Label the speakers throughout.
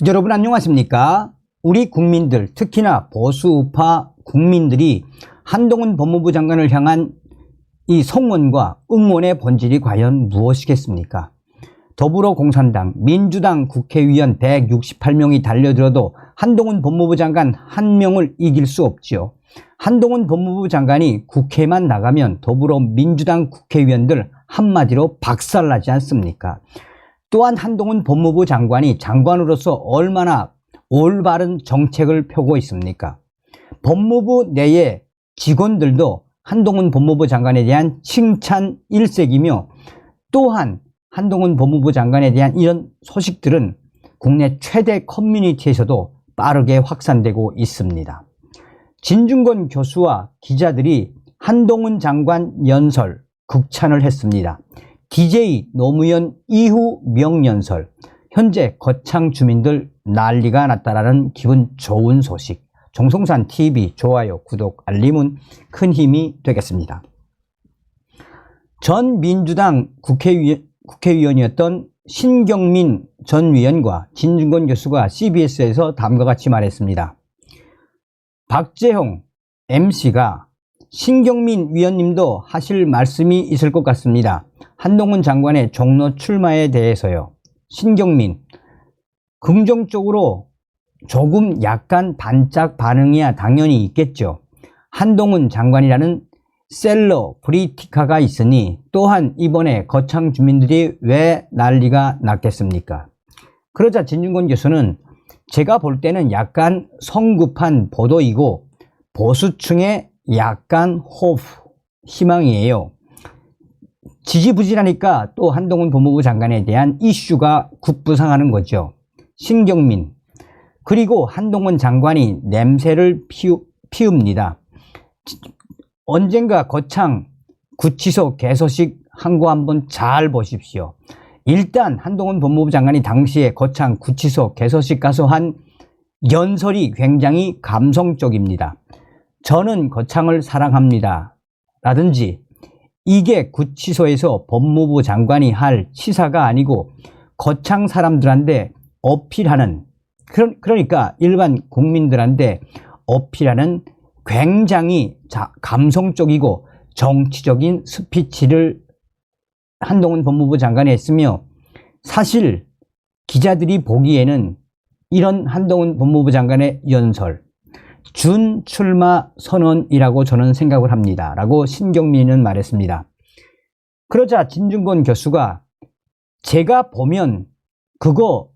Speaker 1: 여러분 안녕하십니까? 우리 국민들, 특히나 보수우파 국민들이 한동훈 법무부 장관을 향한 이 성원과 응원의 본질이 과연 무엇이겠습니까? 더불어공산당, 민주당 국회의원 168명이 달려들어도 한동훈 법무부 장관 한 명을 이길 수 없지요. 한동훈 법무부 장관이 국회만 나가면 더불어민주당 국회의원들 한마디로 박살나지 않습니까? 또한 한동훈 법무부 장관이 장관으로서 얼마나 올바른 정책을 펴고 있습니까? 법무부 내의 직원들도 한동훈 법무부 장관에 대한 칭찬 일색이며, 또한 한동훈 법무부 장관에 대한 이런 소식들은 국내 최대 커뮤니티에서도 빠르게 확산되고 있습니다. 진중권 교수와 기자들이 한동훈 장관 연설 극찬을 했습니다. DJ 노무현 이후 명연설, 현재 거창 주민들 난리가 났다라는 기분 좋은 소식. 정성산 TV 좋아요, 구독, 알림은 큰 힘이 되겠습니다. 전 민주당 국회의원이었던 신경민 전 위원과 진중권 교수가 CBS에서 다음과 같이 말했습니다. 박재홍 MC가 신경민 위원님도 하실 말씀이 있을 것 같습니다. 한동훈 장관의 종로 출마에 대해서요. 신경민, 긍정적으로 조금 약간 반짝 반응이야 당연히 있겠죠. 한동훈 장관이라는 셀러브리티카가 있으니 또한 이번에 거창 주민들이 왜 난리가 났겠습니까? 그러자 진중권 교수는 제가 볼 때는 약간 성급한 보도이고 보수층의 약간 호프, 희망이에요. 지지부진하니까 또 한동훈 법무부 장관에 대한 이슈가 급부상하는 거죠. 신경민, 그리고 한동훈 장관이 냄새를 피웁니다. 언젠가 거창 구치소 개소식 한 거 한번 잘 보십시오. 일단 한동훈 법무부 장관이 당시에 거창 구치소 개소식 가서 한 연설이 굉장히 감성적입니다. 저는 거창을 사랑합니다 라든지, 이게 구치소에서 법무부 장관이 할 치사가 아니고 거창 사람들한테 어필하는, 그러니까 일반 국민들한테 어필하는 굉장히 감성적이고 정치적인 스피치를 한동훈 법무부 장관이 했으며, 사실 기자들이 보기에는 이런 한동훈 법무부 장관의 연설 준출마 선언이라고 저는 생각을 합니다 라고 신경민은 말했습니다. 그러자 진중권 교수가 제가 보면 그거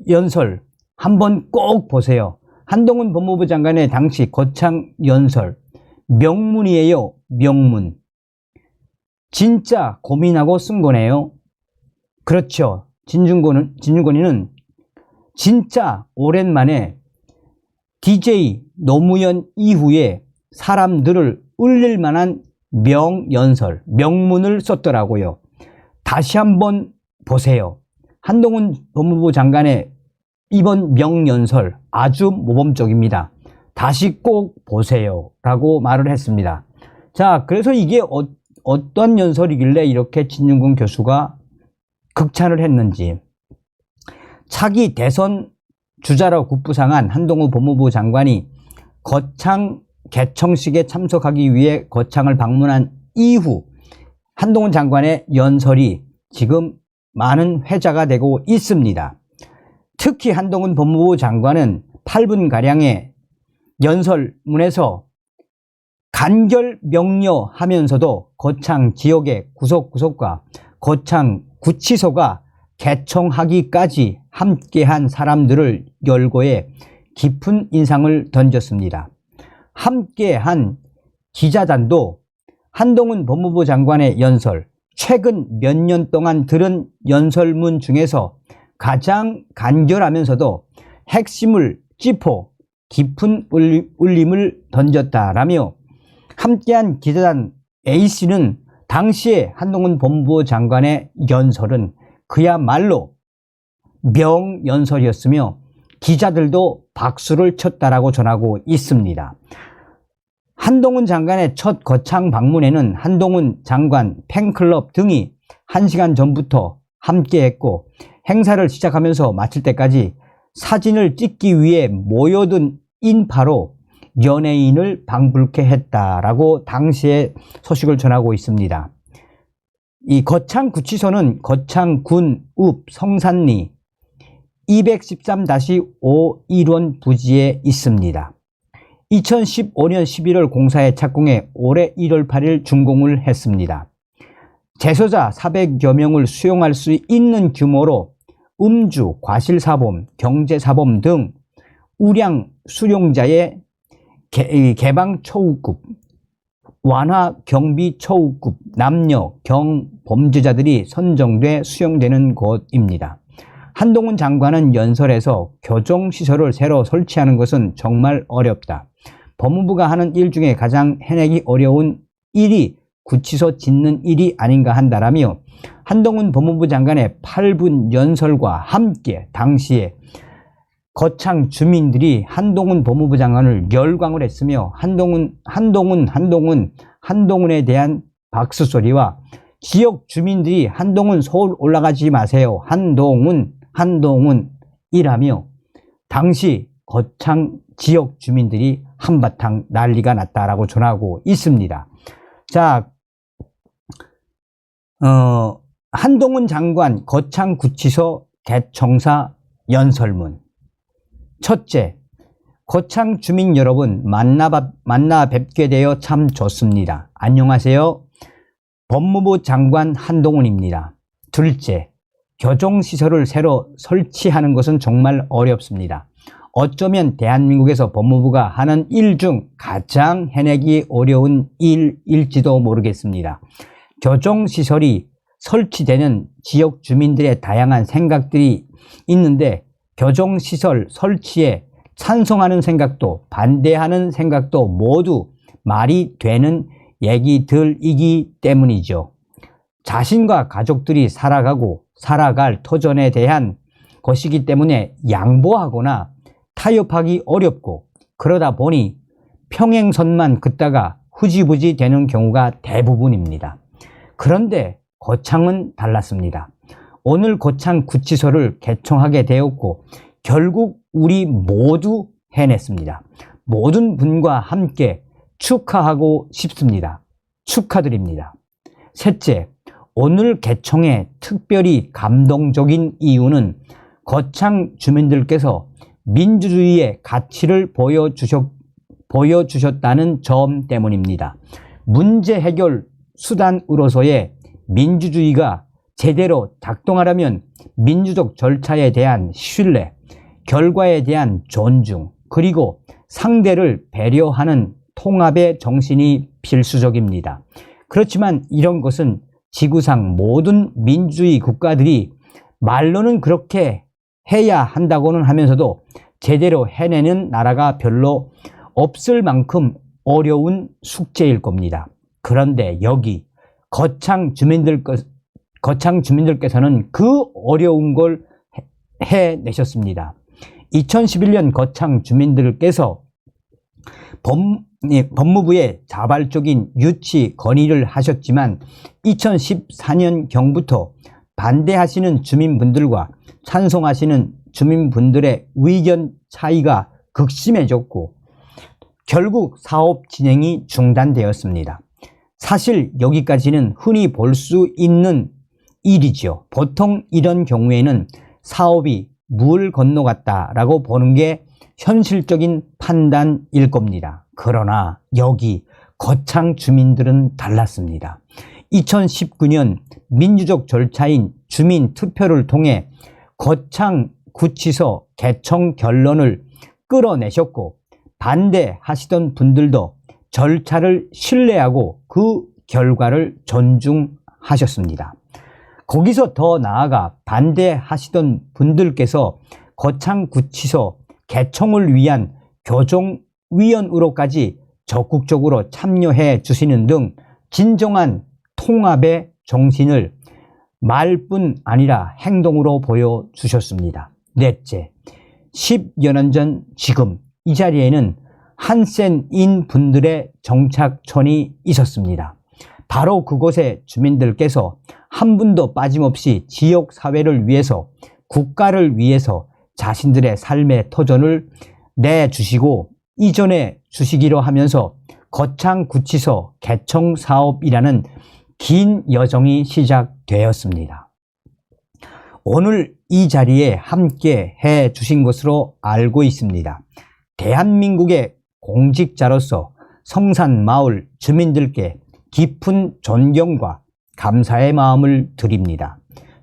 Speaker 1: 연설 한번 꼭 보세요. 한동훈 법무부 장관의 당시 거창 연설 명문이에요. 명문. 진짜 고민하고 쓴 거네요. 그렇죠. 진중권이는 진짜 오랜만에 DJ 노무현 이후에 사람들을 울릴 만한 명연설, 명문을 썼더라고요. 다시 한번 보세요. 한동훈 법무부 장관의 이번 명연설 아주 모범적입니다. 다시 꼭 보세요 라고 말을 했습니다. 자, 그래서 이게 어떤 연설이길래 이렇게 진중권 교수가 극찬을 했는지. 차기 대선 주자로 급부상한 한동훈 법무부 장관이 거창 개청식에 참석하기 위해 거창을 방문한 이후 한동훈 장관의 연설이 지금 많은 회자가 되고 있습니다. 특히 한동훈 법무부 장관은 8분가량의 연설문에서 간결 명료하면서도 거창 지역의 구석구석과 거창 구치소가 개청하기까지 함께한 사람들을 열거해 깊은 인상을 던졌습니다. 함께한 기자단도 한동훈 법무부 장관의 연설, 최근 몇 년 동안 들은 연설문 중에서 가장 간결하면서도 핵심을 짚어 깊은 울림을 던졌다라며, 함께한 기자단 A씨는 당시에 한동훈 법무부 장관의 연설은 그야말로 명연설이었으며 기자들도 박수를 쳤다라고 전하고 있습니다. 한동훈 장관의 첫 거창 방문에는 한동훈 장관 팬클럽 등이 1시간 전부터 함께했고, 행사를 시작하면서 마칠 때까지 사진을 찍기 위해 모여든 인파로 연예인을 방불케 했다라고 당시의 소식을 전하고 있습니다. 이 거창구치소는 거창군 읍 성산리 213-5 1원 부지에 있습니다. 2015년 11월 공사에 착공해 올해 1월 8일 준공을 했습니다. 재소자 400여 명을 수용할 수 있는 규모로 음주, 과실사범, 경제사범 등 우량 수용자의 개방 초우급, 완화 경비 초우급 남녀 경범죄자들이 선정돼 수용되는 곳입니다. 한동훈 장관은 연설에서 교정시설을 새로 설치하는 것은 정말 어렵다. 법무부가 하는 일 중에 가장 해내기 어려운 일이 구치소 짓는 일이 아닌가 한다라며 한동훈 법무부 장관의 8분 연설과 함께 당시에 거창 주민들이 한동훈 법무부 장관을 열광을 했으며 한동훈에 대한 박수 소리와 지역 주민들이 한동훈 서울 올라가지 마세요. 한동훈이라며 당시 거창 지역 주민들이 한바탕 난리가 났다라고 전하고 있습니다. 자, 한동훈 장관 거창구치소 개청사 연설문. 첫째, 거창 주민 여러분 만나 뵙게 되어 참 좋습니다. 안녕하세요. 법무부 장관 한동훈입니다. 둘째, 교정시설을 새로 설치하는 것은 정말 어렵습니다. 어쩌면 대한민국에서 법무부가 하는 일 중 가장 해내기 어려운 일일지도 모르겠습니다. 교정시설이 설치되는 지역 주민들의 다양한 생각들이 있는데 교정시설 설치에 찬성하는 생각도 반대하는 생각도 모두 말이 되는 얘기들이기 때문이죠. 자신과 가족들이 살아가고 살아갈 터전에 대한 것이기 때문에 양보하거나 타협하기 어렵고 그러다 보니 평행선만 긋다가 후지부지 되는 경우가 대부분입니다. 그런데 거창은 달랐습니다. 오늘 거창 구치소를 개청하게 되었고 결국 우리 모두 해냈습니다. 모든 분과 함께 축하하고 싶습니다. 축하드립니다. 셋째, 오늘 개청에 특별히 감동적인 이유는 거창 주민들께서 민주주의의 가치를 보여주셨다는 점 때문입니다. 문제 해결 수단으로서의 민주주의가 제대로 작동하려면 민주적 절차에 대한 신뢰, 결과에 대한 존중, 그리고 상대를 배려하는 통합의 정신이 필수적입니다. 그렇지만 이런 것은 지구상 모든 민주주의 국가들이 말로는 그렇게 해야 한다고는 하면서도 제대로 해내는 나라가 별로 없을 만큼 어려운 숙제일 겁니다. 그런데 여기 거창 주민들께서는 그 어려운 걸 해내셨습니다. 2011년 거창 주민들께서 법무부에 자발적인 유치 건의를 하셨지만 2014년경부터 반대하시는 주민분들과 찬성하시는 주민분들의 의견 차이가 극심해졌고 결국 사업 진행이 중단되었습니다. 사실 여기까지는 흔히 볼 수 있는 일이죠. 보통 이런 경우에는 사업이 물 건너갔다라고 보는 게 현실적인 판단일 겁니다. 그러나 여기 거창 주민들은 달랐습니다. 2019년 민주적 절차인 주민 투표를 통해 거창 구치소 개청 결론을 끌어내셨고 반대하시던 분들도 절차를 신뢰하고 그 결과를 존중하셨습니다. 거기서 더 나아가 반대하시던 분들께서 거창구치소 개청을 위한 교정위원으로까지 적극적으로 참여해 주시는 등 진정한 통합의 정신을 말뿐 아니라 행동으로 보여주셨습니다. 넷째, 10여 년 전 지금 이 자리에는 한센인 분들의 정착촌이 있었습니다. 바로 그곳의 주민들께서 한 분도 빠짐없이 지역사회를 위해서 국가를 위해서 자신들의 삶의 터전을 내주시고 이전해 주시기로 하면서 거창구치소 개청 사업이라는 긴 여정이 시작되었습니다. 오늘 이 자리에 함께 해 주신 것으로 알고 있습니다. 대한민국의 공직자로서 성산마을 주민들께 깊은 존경과 감사의 마음을 드립니다.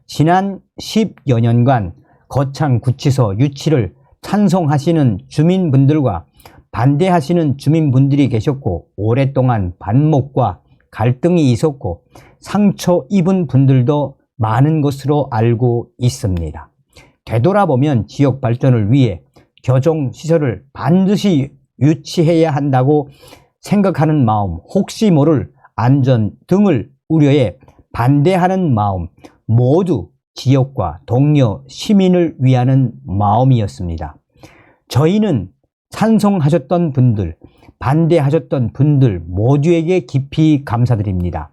Speaker 1: 지난 10여 년간 거창구치소 유치를 찬성하시는 주민분들과 반대하시는 주민분들이 계셨고 오랫동안 반목과 갈등이 있었고 상처 입은 분들도 많은 것으로 알고 있습니다. 되돌아보면 지역 발전을 위해 교정시설을 반드시 유치해야 한다고 생각하는 마음, 혹시 모를 안전 등을 우려해 반대하는 마음 모두 지역과 동료 시민을 위하는 마음이었습니다. 저희는 찬성하셨던 분들, 반대하셨던 분들 모두에게 깊이 감사드립니다.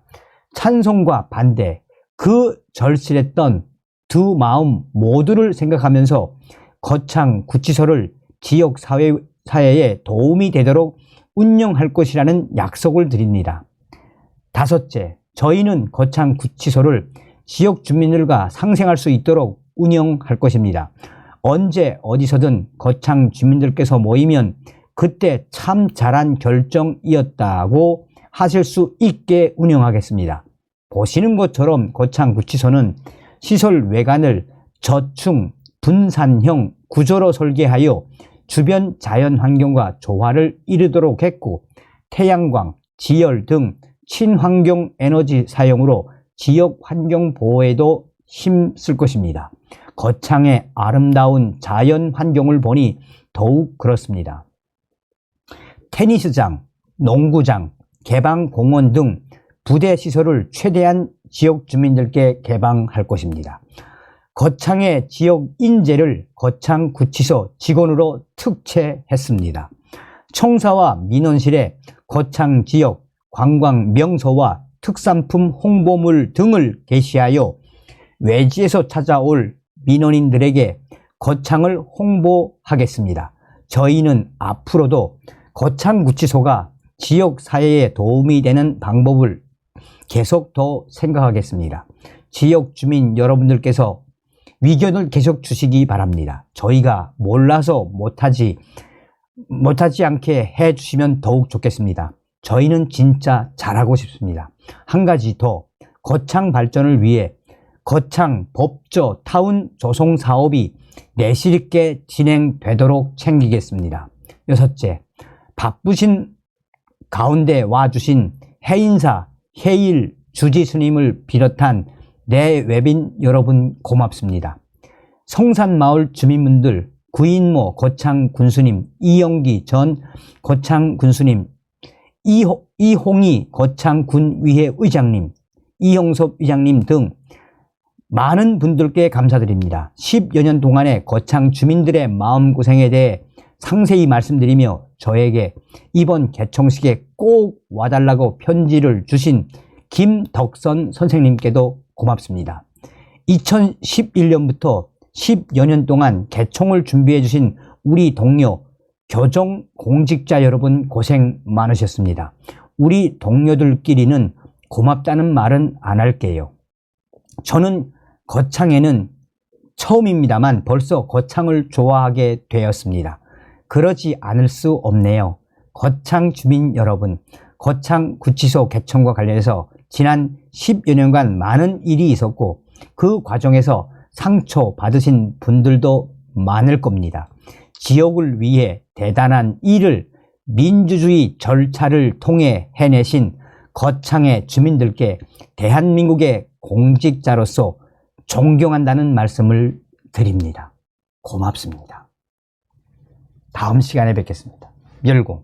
Speaker 1: 찬성과 반대, 그 절실했던 두 마음 모두를 생각하면서 거창구치소를 지역사회에 도움이 되도록 운영할 것이라는 약속을 드립니다. 다섯째, 저희는 거창구치소를 지역 주민들과 상생할 수 있도록 운영할 것입니다. 언제 어디서든 거창 주민들께서 모이면 그때 참 잘한 결정이었다고 하실 수 있게 운영하겠습니다. 보시는 것처럼 거창구치소는 시설 외관을 저층 분산형 구조로 설계하여 주변 자연환경과 조화를 이루도록 했고 태양광, 지열 등 친환경 에너지 사용으로 지역 환경 보호에도 힘쓸 것입니다. 거창의 아름다운 자연 환경을 보니 더욱 그렇습니다. 테니스장, 농구장, 개방공원 등 부대 시설을 최대한 지역 주민들께 개방할 것입니다. 거창의 지역 인재를 거창구치소 직원으로 특채했습니다. 청사와 민원실에 거창 지역 관광 명소와 특산품 홍보물 등을 게시하여 외지에서 찾아올 민원인들에게 거창을 홍보하겠습니다. 저희는 앞으로도 거창구치소가 지역사회에 도움이 되는 방법을 계속 더 생각하겠습니다. 지역 주민 여러분들께서 의견을 계속 주시기 바랍니다. 저희가 몰라서 못하지 않게 해주시면 더욱 좋겠습니다. 저희는 진짜 잘하고 싶습니다. 한 가지 더, 거창 발전을 위해 거창 법조 타운 조성 사업이 내실 있게 진행되도록 챙기겠습니다. 여섯째, 바쁘신 가운데 와주신 해인사, 해일 주지 스님을 비롯한 내외빈 여러분 고맙습니다. 성산마을 주민분들, 구인모 거창군수님, 이영기 전 거창군수님, 이홍희 거창군위회 의장님, 이형섭 의장님 등 많은 분들께 감사드립니다. 10여 년 동안의 거창 주민들의 마음고생에 대해 상세히 말씀드리며 저에게 이번 개청식에 꼭 와달라고 편지를 주신 김덕선 선생님께도 고맙습니다. 2011년부터 10여 년 동안 개청을 준비해 주신 우리 동료 교정 공직자 여러분 고생 많으셨습니다. 우리 동료들끼리는 고맙다는 말은 안 할게요. 저는 거창에는 처음입니다만 벌써 거창을 좋아하게 되었습니다. 그러지 않을 수 없네요. 거창 주민 여러분, 거창구치소 개청과 관련해서 지난 10여 년간 많은 일이 있었고 그 과정에서 상처 받으신 분들도 많을 겁니다. 지역을 위해 대단한 일을 민주주의 절차를 통해 해내신 거창의 주민들께 대한민국의 공직자로서 존경한다는 말씀을 드립니다. 고맙습니다. 다음 시간에 뵙겠습니다. 멸공.